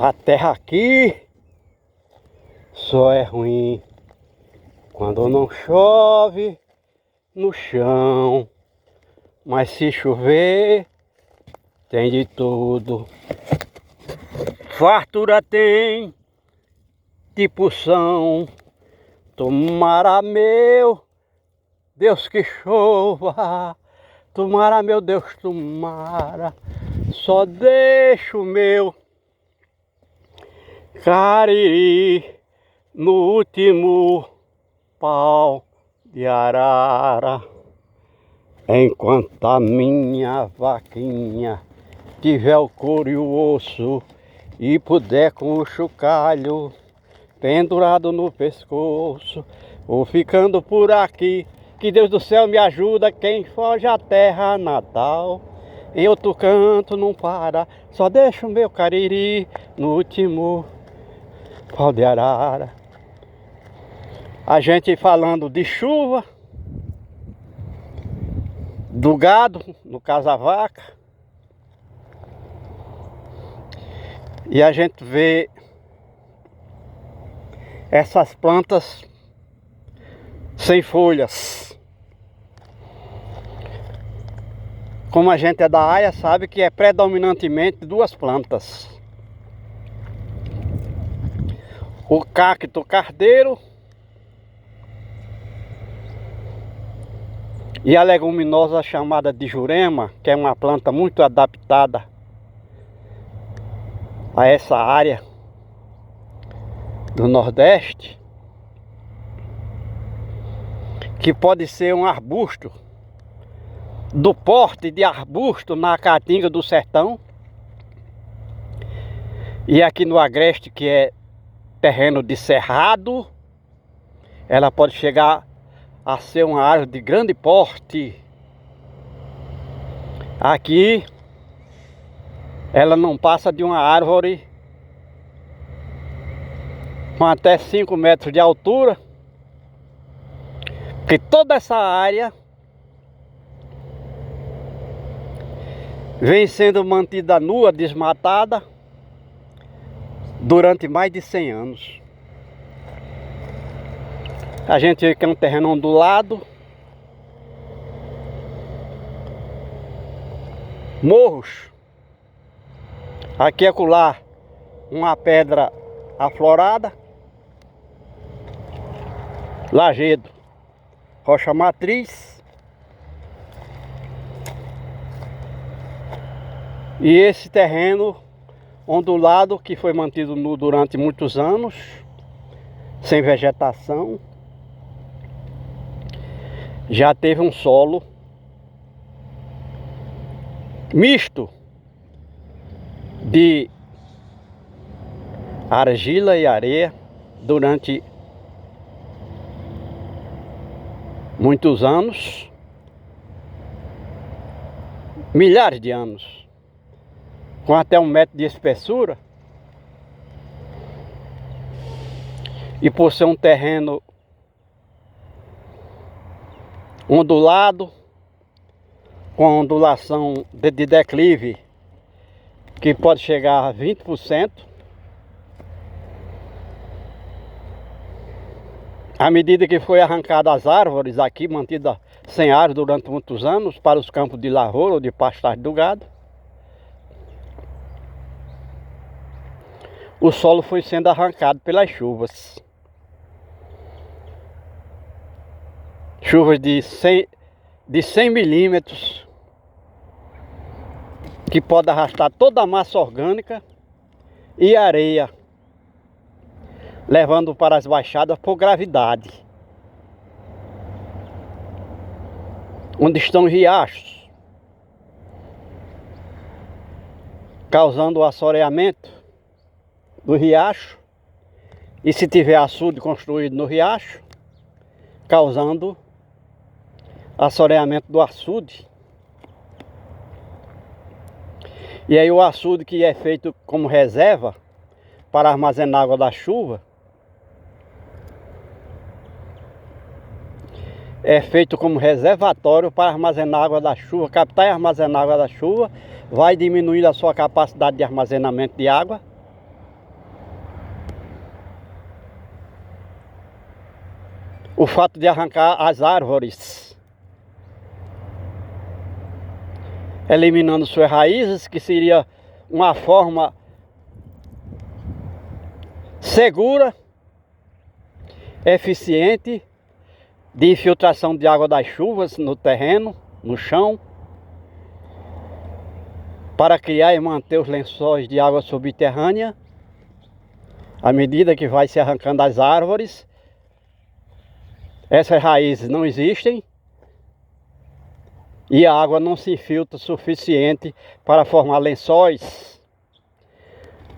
A terra aqui só é ruim quando não chove no chão, mas se chover tem de tudo. Fartura tem de porção. Tomara, meu Deus, que chova. Tomara, meu Deus, tomara. Só deixa o meu Cariri no último pau de arara. Enquanto a minha vaquinha tiver o couro e o osso e puder com o chocalho pendurado no pescoço, vou ficando por aqui. Que Deus do céu me ajuda, quem foge à terra natal. Em outro canto não para, só deixa o meu Cariri no último pau de arara. A gente falando de chuva, do gado, no caso a vaca. E a gente vê essas plantas sem folhas. Como a gente é da área, sabe que é predominantemente duas plantas. O cacto cardeiro e a leguminosa chamada de jurema, que é uma planta muito adaptada a essa área do Nordeste, que pode ser um arbusto do porte de arbusto na caatinga do sertão, e aqui no agreste, que é terreno de cerrado, ela pode chegar a ser uma árvore de grande porte. Aqui ela não passa de uma árvore com até 5 metros de altura, porque toda essa área vem sendo mantida nua, desmatada, durante mais de 100 anos. A gente vê que é um terreno ondulado, morros, aqui e acolá uma pedra aflorada, lajedo, rocha matriz. E esse terreno ondulado que foi mantido nu durante muitos anos, sem vegetação, já teve um solo misto de argila e areia durante muitos anos, milhares de anos, com até 1 metro de espessura. E por ser um terreno ondulado, com ondulação de declive que pode chegar a 20%, à medida que foi arrancada as árvores aqui, mantida sem árvore durante muitos anos, para os campos de lavoura ou de pastagem do gado, o solo foi sendo arrancado pelas chuvas. Chuvas de 100 milímetros, que pode arrastar toda a massa orgânica e areia, levando para as baixadas por gravidade, onde estão riachos, causando o assoreamento do riacho, e se tiver açude construído no riacho, causando assoreamento do açude. E aí o açude, que é feito como reserva para armazenar água da chuva, é feito como reservatório para armazenar água da chuva, captar e armazenar água da chuva, vai diminuindo a sua capacidade de armazenamento de água, o fato de arrancar as árvores, eliminando suas raízes, que seria uma forma segura, eficiente de infiltração de água das chuvas no terreno, no chão, para criar e manter os lençóis de água subterrânea. À medida que vai se arrancando as árvores, essas raízes não existem e a água não se infiltra o suficiente para formar lençóis.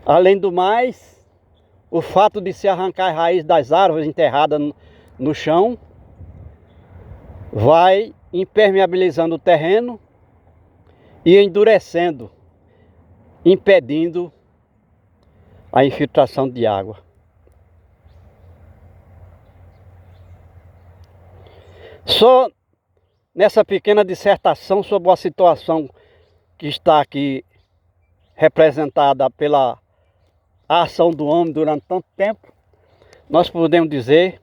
Além do mais, o fato de se arrancar as raízes das árvores enterradas no chão vai impermeabilizando o terreno e endurecendo, impedindo a infiltração de água. Só nessa pequena dissertação sobre a situação que está aqui representada pela ação do homem durante tanto tempo, nós podemos dizer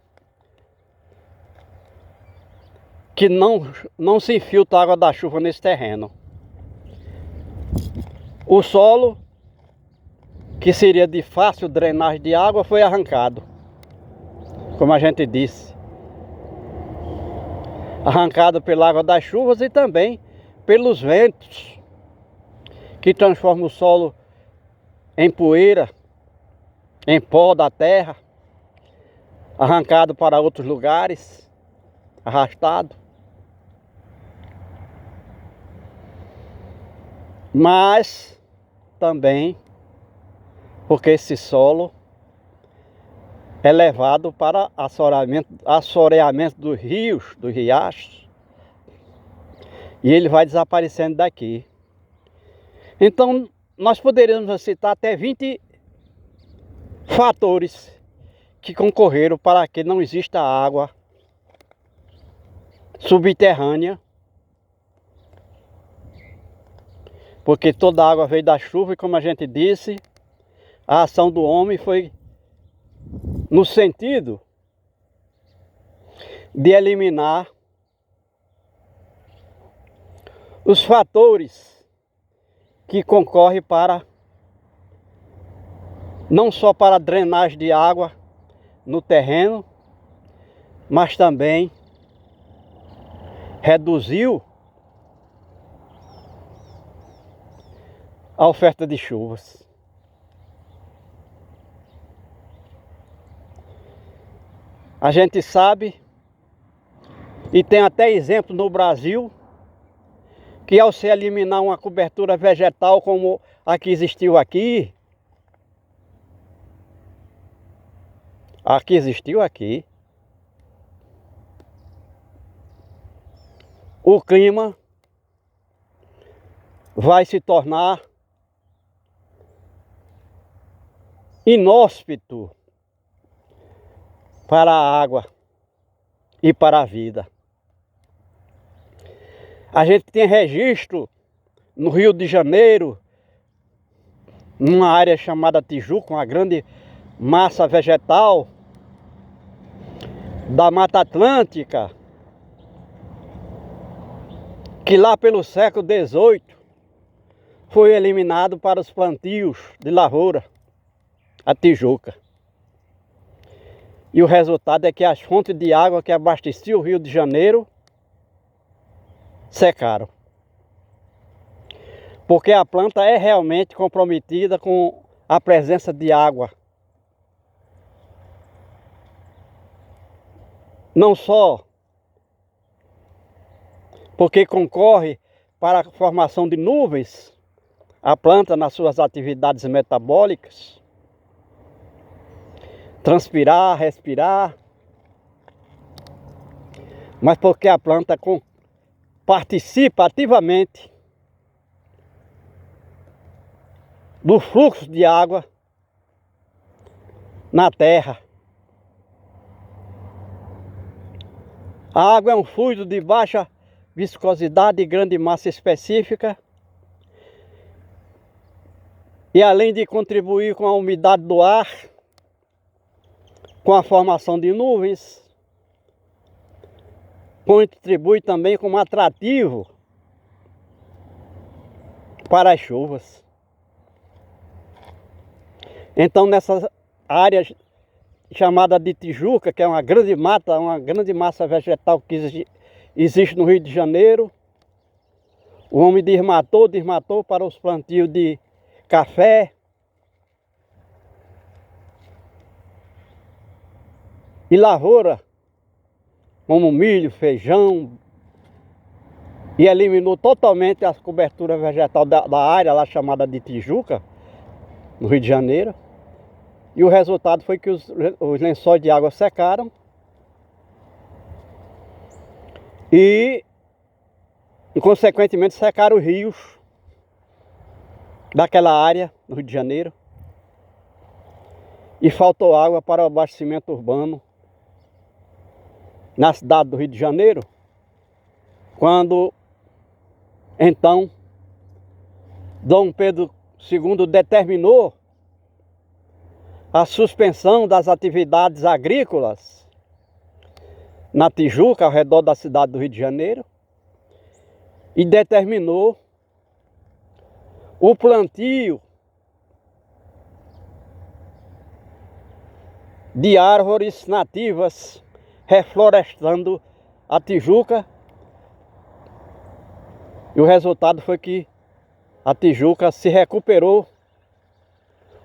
que não se infiltra a água da chuva nesse terreno. O solo, que seria de fácil drenagem de água, foi arrancado, como a gente disse. Arrancado pela água das chuvas e também pelos ventos, que transformam o solo em poeira, em pó da terra, arrancado para outros lugares, arrastado. Mas também porque esse solo é levado para assoreamento dos rios, dos riachos, e ele vai desaparecendo daqui. Então, nós poderíamos citar até 20 fatores que concorreram para que não exista água subterrânea, porque toda a água veio da chuva e, como a gente disse, a ação do homem foi no sentido de eliminar os fatores que concorrem para não só para a drenagem de água no terreno, mas também reduziu a oferta de chuvas. A gente sabe, e tem até exemplo no Brasil, que ao se eliminar uma cobertura vegetal como a que existiu aqui, o clima vai se tornar inóspito para a água e para a vida. A gente tem registro no Rio de Janeiro, numa área chamada Tijuca, uma grande massa vegetal da Mata Atlântica, que lá pelo século XVIII foi eliminado para os plantios de lavoura, a Tijuca. E o resultado é que as fontes de água que abasteciam o Rio de Janeiro secaram. Porque a planta é realmente comprometida com a presença de água. Não só porque concorre para a formação de nuvens, a planta nas suas atividades metabólicas, transpirar, respirar, mas porque a planta participa ativamente do fluxo de água na terra. A água é um fluido de baixa viscosidade e grande massa específica, e além de contribuir com a umidade do ar, com a formação de nuvens, contribui também como atrativo para as chuvas. Então nessas áreas chamada de Tijuca, que é uma grande massa vegetal que existe no Rio de Janeiro, o homem desmatou para os plantios de café e lavoura, como milho, feijão, e eliminou totalmente a cobertura vegetal da área lá chamada de Tijuca, no Rio de Janeiro. E o resultado foi que os lençóis de água secaram e consequentemente secaram os rios daquela área no Rio de Janeiro. E faltou água para o abastecimento urbano na cidade do Rio de Janeiro, quando então Dom Pedro II determinou a suspensão das atividades agrícolas na Tijuca, ao redor da cidade do Rio de Janeiro, e determinou o plantio de árvores nativas, reflorestando a Tijuca. E o resultado foi que a Tijuca se recuperou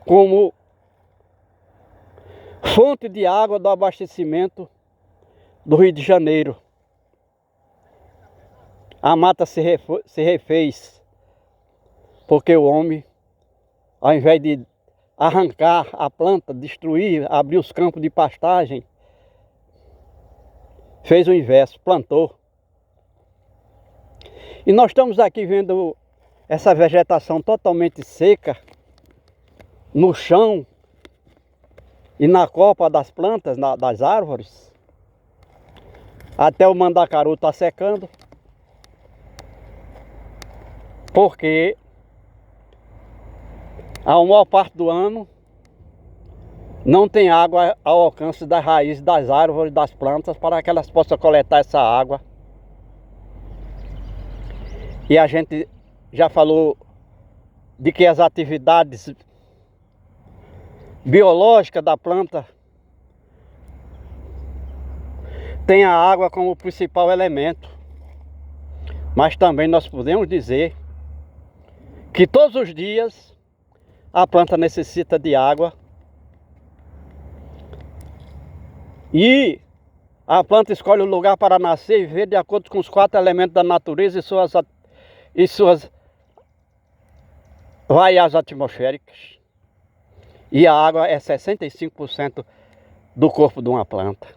como fonte de água do abastecimento do Rio de Janeiro. A mata se refez, porque o homem, ao invés de arrancar a planta, destruir, abrir os campos de pastagem, fez o inverso, plantou. E nós estamos aqui vendo essa vegetação totalmente seca no chão e na copa das plantas, das árvores. Até o mandacaru está secando, porque a maior parte do ano não tem água ao alcance das raízes das árvores, das plantas, para que elas possam coletar essa água. E a gente já falou de que as atividades biológicas da planta têm a água como principal elemento. Mas também nós podemos dizer que todos os dias a planta necessita de água. E a planta escolhe o lugar para nascer e viver de acordo com os 4 elementos da natureza e suas variáveis atmosféricas. E a água é 65% do corpo de uma planta.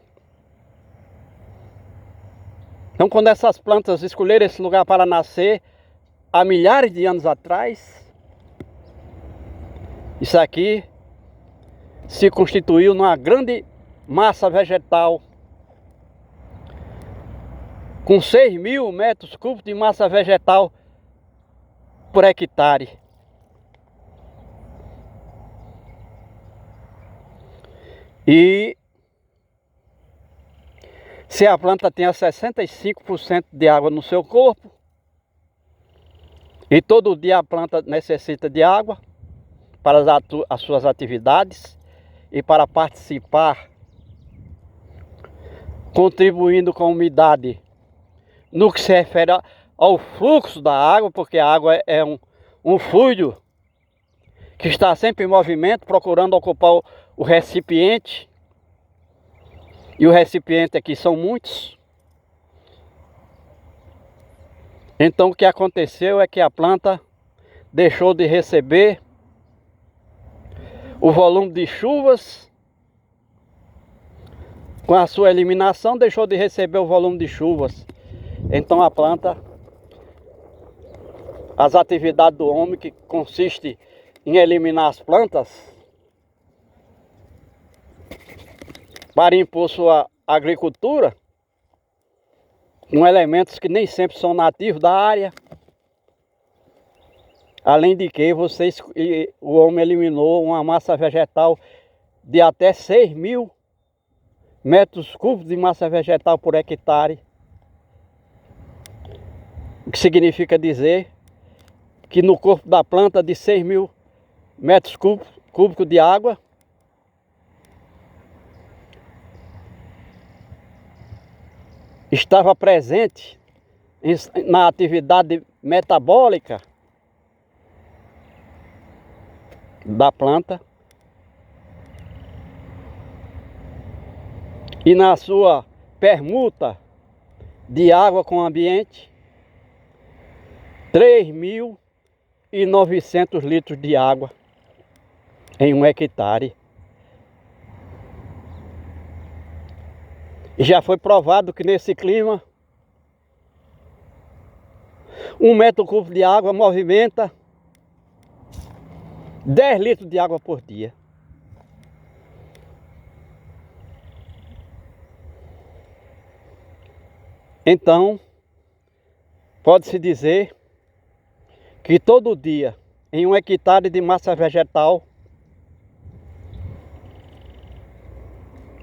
Então, quando essas plantas escolheram esse lugar para nascer, há milhares de anos atrás, isso aqui se constituiu numa grande massa vegetal, com 6.000 metros cúbicos de massa vegetal por hectare. E se a planta tem 65% de água no seu corpo, e todo dia a planta necessita de água para as suas atividades e para participar, contribuindo com a umidade no que se refere ao fluxo da água, porque a água é um fluido que está sempre em movimento, procurando ocupar o recipiente. E o recipiente aqui são muitos. Então o que aconteceu é que a planta deixou de receber o volume de chuvas. Com a sua eliminação, deixou de receber o volume de chuvas. Então a planta, as atividades do homem, que consiste em eliminar as plantas para impor sua agricultura, com elementos que nem sempre são nativos da área. Além de que o homem eliminou uma massa vegetal de até 6.000 metros cúbicos de massa vegetal por hectare. O que significa dizer que no corpo da planta de 6.000 metros cúbicos de água, estava presente na atividade metabólica da planta e na sua permuta de água com o ambiente, 3.900 litros de água em 1 hectare. E já foi provado que nesse clima, 1 metro cúbico de água movimenta 10 litros de água por dia. Então, pode-se dizer que todo dia, em 1 hectare de massa vegetal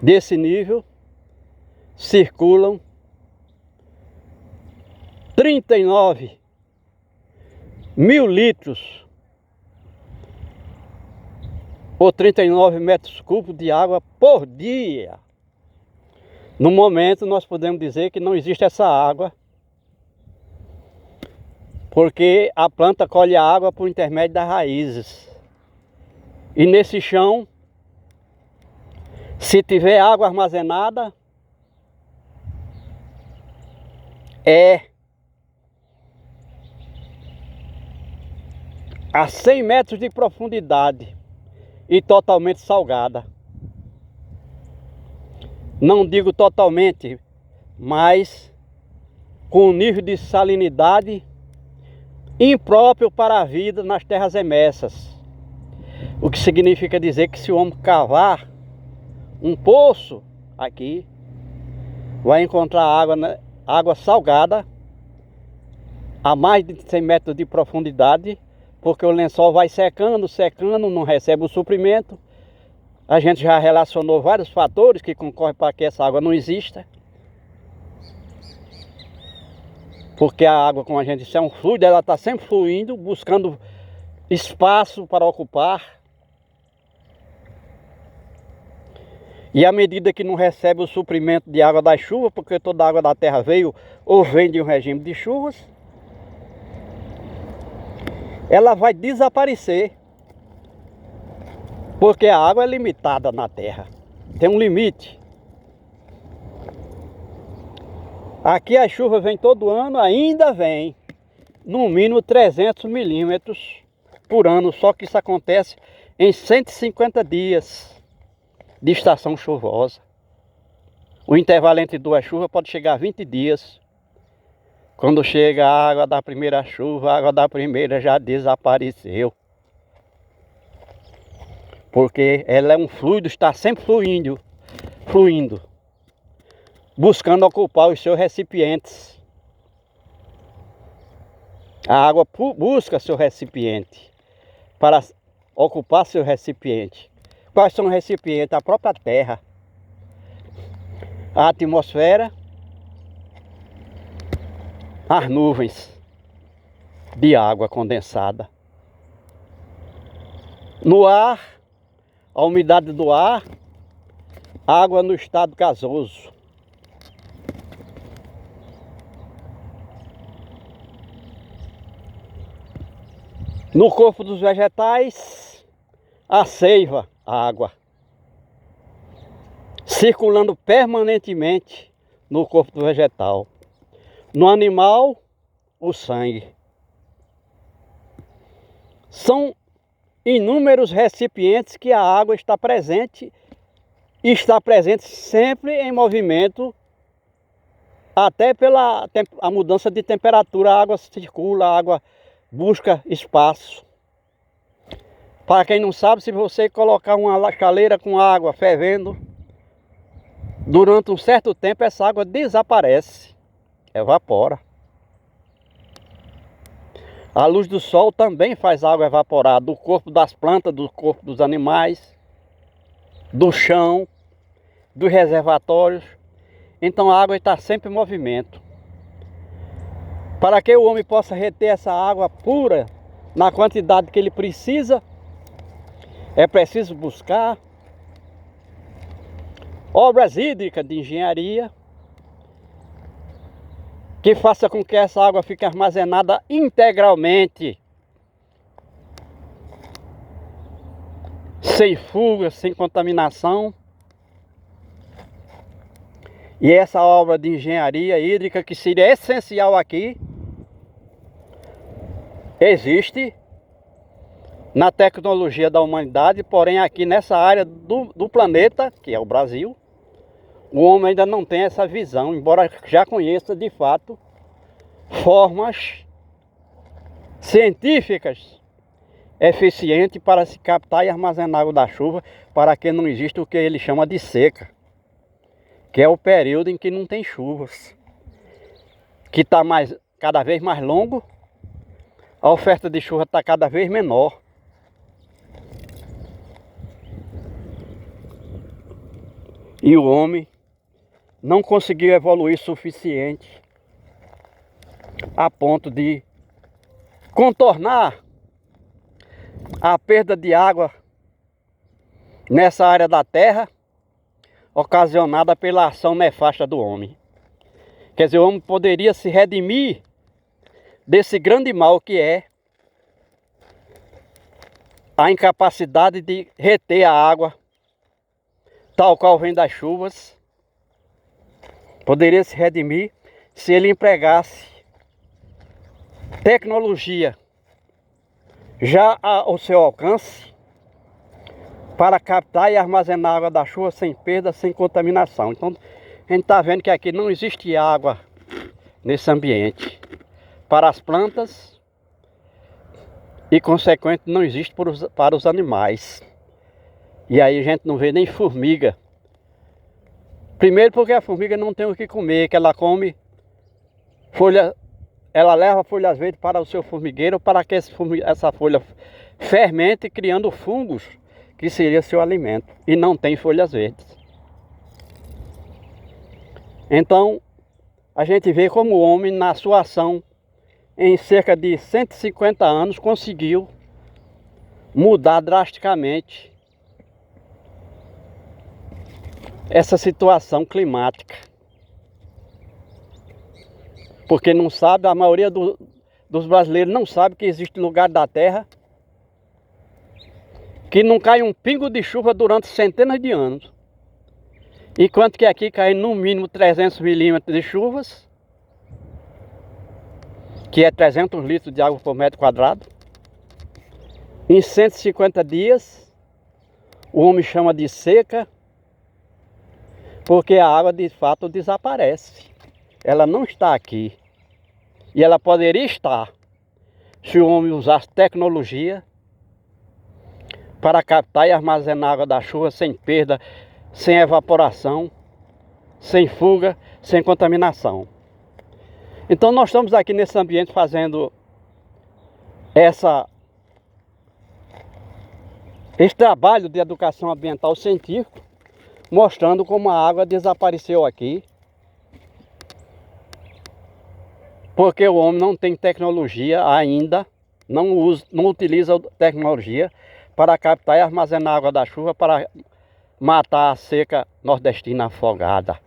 desse nível, circulam 39 mil litros ou 39 metros cúbicos de água por dia. No momento nós podemos dizer que não existe essa água, porque a planta colhe a água por intermédio das raízes. E nesse chão, se tiver água armazenada, é a 100 metros de profundidade e totalmente salgada. Não digo totalmente, mas com um nível de salinidade impróprio para a vida nas terras emersas. O que significa dizer que se o homem cavar um poço aqui, vai encontrar água salgada a mais de 100 metros de profundidade, porque o lençol vai secando, não recebe o suprimento. A gente já relacionou vários fatores que concorrem para que essa água não exista. Porque a água, como a gente disse, é um fluido, ela está sempre fluindo, buscando espaço para ocupar. E à medida que não recebe o suprimento de água da chuva, porque toda a água da terra veio ou vem de um regime de chuvas, ela vai desaparecer. Porque a água é limitada na terra, tem um limite. Aqui a chuva vem todo ano, ainda vem no mínimo 300 milímetros por ano, só que isso acontece em 150 dias de estação chuvosa. O intervalo entre duas chuvas pode chegar a 20 dias. Quando chega a água da primeira chuva, a água da primeira já desapareceu. Porque ela é um fluido, está sempre fluindo, buscando ocupar os seus recipientes. A água busca seu recipiente para ocupar seu recipiente. Quais são os recipientes? A própria terra, a atmosfera, as nuvens de água condensada. No ar, a umidade do ar, água no estado gasoso. No corpo dos vegetais, a seiva, a água, circulando permanentemente no corpo do vegetal. No animal, o sangue. São inúmeros recipientes que a água está presente, e está presente sempre em movimento, até pela a mudança de temperatura. A água circula, a água busca espaço. Para quem não sabe, se você colocar uma chaleira com água fervendo, durante um certo tempo essa água desaparece, evapora. A luz do sol também faz a água evaporar do corpo das plantas, do corpo dos animais, do chão, dos reservatórios. Então a água está sempre em movimento. Para que o homem possa reter essa água pura na quantidade que ele precisa, é preciso buscar obras hídricas de engenharia que faça com que essa água fique armazenada integralmente, sem fuga, sem contaminação. E essa obra de engenharia hídrica, que seria essencial aqui, existe na tecnologia da humanidade, porém aqui nessa área do planeta, que é o Brasil, o homem ainda não tem essa visão, embora já conheça de fato formas científicas eficientes para se captar e armazenar água da chuva, para que não exista o que ele chama de seca, que é o período em que não tem chuvas, que está cada vez mais longo, a oferta de chuva está cada vez menor. E o homem não conseguiu evoluir suficiente a ponto de contornar a perda de água nessa área da terra, ocasionada pela ação nefasta do homem. Quer dizer, o homem poderia se redimir desse grande mal que é a incapacidade de reter a água, tal qual vem das chuvas. Poderia se redimir se ele empregasse tecnologia já ao seu alcance para captar e armazenar água da chuva sem perda, sem contaminação. Então a gente está vendo que aqui não existe água nesse ambiente para as plantas e, consequentemente, não existe para os animais. E aí a gente não vê nem formiga. Primeiro porque a formiga não tem o que comer, que ela come folha, ela leva folhas verdes para o seu formigueiro para que essa folha fermente, criando fungos, que seria seu alimento, e não tem folhas verdes. Então, a gente vê como o homem, na sua ação, em cerca de 150 anos, conseguiu mudar drasticamente essa situação climática. Porque não sabe, a maioria dos brasileiros não sabe que existe lugar da terra que não cai um pingo de chuva durante centenas de anos. Enquanto que aqui cai no mínimo 300 milímetros de chuvas, que é 300 litros de água por metro quadrado. Em 150 dias, o homem chama de seca, porque a água de fato desaparece. Ela não está aqui. E ela poderia estar se o homem usasse tecnologia para captar e armazenar a água da chuva sem perda, sem evaporação, sem fuga, sem contaminação. Então nós estamos aqui nesse ambiente fazendo esse trabalho de educação ambiental científico, mostrando como a água desapareceu aqui, porque o homem não tem tecnologia ainda, não utiliza tecnologia para captar e armazenar a água da chuva para matar a seca nordestina afogada.